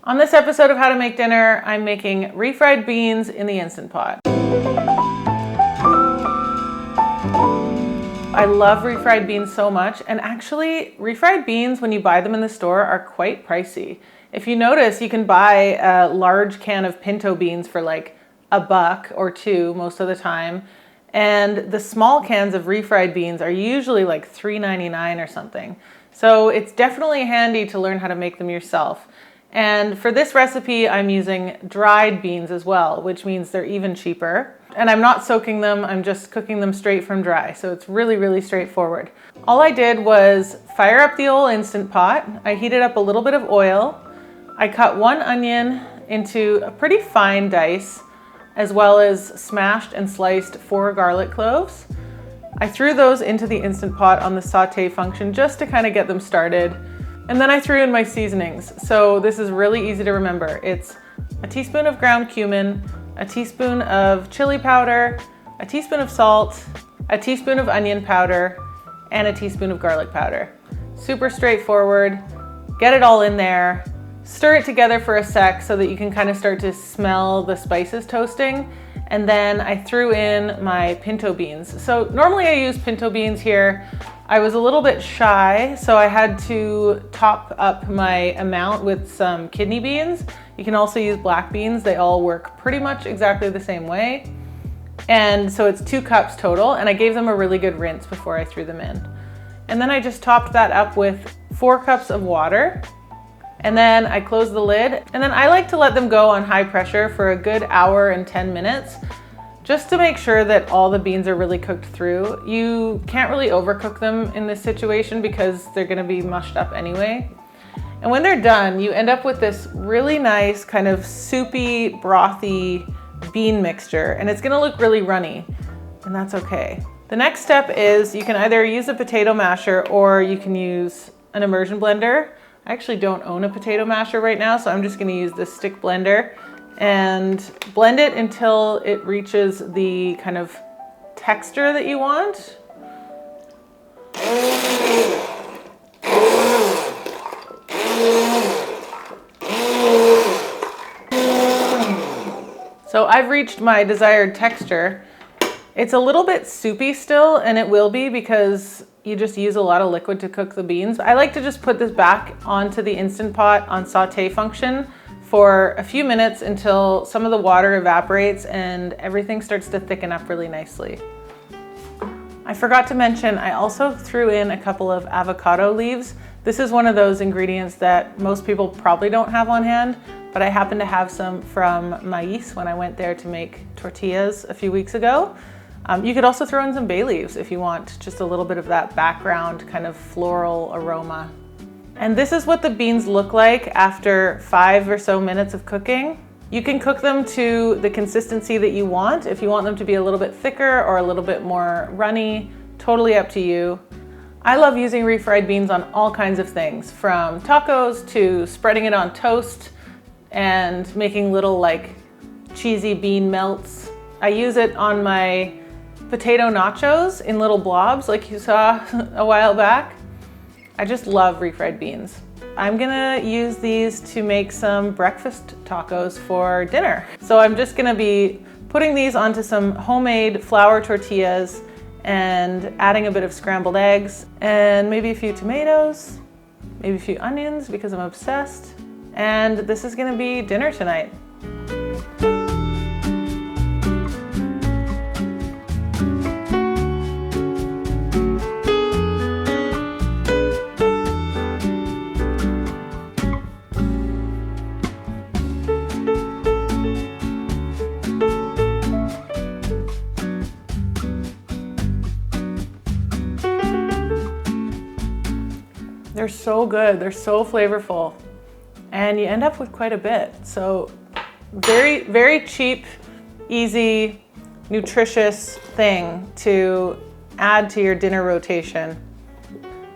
On this episode of How to Make Dinner, I'm making refried beans in the Instant Pot. I love refried beans so much, and actually refried beans when you buy them in the store are quite pricey. If you notice, you can buy a large can of pinto beans for like $1 or $2 most of the time, and the small cans of refried beans are usually like $3.99 or something. So it's definitely handy to learn how to make them yourself. And for this recipe, I'm using dried beans as well, which means they're even cheaper. And I'm not soaking them, I'm just cooking them straight from dry. So it's really, really straightforward. All I did was fire up the old Instant Pot. I heated up a little bit of oil. I cut 1 onion into a pretty fine dice, as well as smashed and sliced 4 garlic cloves. I threw those into the Instant Pot on the saute function just to kind of get them started. And then I threw in my seasonings. So this is really easy to remember. It's a teaspoon of ground cumin, a teaspoon of chili powder, a teaspoon of salt, a teaspoon of onion powder, and a teaspoon of garlic powder. Super straightforward. Get it all in there. Stir it together for a sec so that you can kind of start to smell the spices toasting. And then I threw in my pinto beans. So normally I use pinto beans here. I was a little bit shy, so I had to top up my amount with some kidney beans. You can also use black beans. They all work pretty much exactly the same way. And so it's 2 cups total, and I gave them a really good rinse before I threw them in. And then I just topped that up with 4 cups of water. And then I closed the lid. And then I like to let them go on high pressure for a good hour and 10 minutes. Just to make sure that all the beans are really cooked through. You can't really overcook them in this situation because they're gonna be mushed up anyway. And when they're done, you end up with this really nice kind of soupy, brothy bean mixture, and it's gonna look really runny, and that's okay. The next step is you can either use a potato masher or you can use an immersion blender. I actually don't own a potato masher right now, so I'm just gonna use this stick blender and blend it until it reaches the kind of texture that you want. So I've reached my desired texture. It's a little bit soupy still, and it will be because you just use a lot of liquid to cook the beans. I like to just put this back onto the Instant Pot on saute function for a few minutes until some of the water evaporates and everything starts to thicken up really nicely. I forgot to mention, I also threw in a couple of avocado leaves. This is one of those ingredients that most people probably don't have on hand, but I happen to have some from Mais when I went there to make tortillas a few weeks ago. You could also throw in some bay leaves if you want just a little bit of that background kind of floral aroma. And this is what the beans look like after 5 or so minutes of cooking. You can cook them to the consistency that you want. If you want them to be a little bit thicker or a little bit more runny, totally up to you. I love using refried beans on all kinds of things, from tacos to spreading it on toast and making little like cheesy bean melts. I use it on my potato nachos in little blobs like you saw a while back. I just love refried beans. I'm gonna use these to make some breakfast tacos for dinner. So I'm just gonna be putting these onto some homemade flour tortillas and adding a bit of scrambled eggs and maybe a few tomatoes, maybe a few onions because I'm obsessed. And this is gonna be dinner tonight. They're so good, they're so flavorful, and you end up with quite a bit. So very, very cheap, easy, nutritious thing to add to your dinner rotation.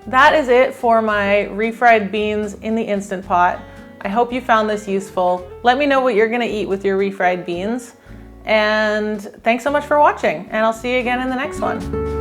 That is it for my refried beans in the Instant Pot. I hope you found this useful. Let me know what you're gonna eat with your refried beans. And thanks so much for watching, and I'll see you again in the next one.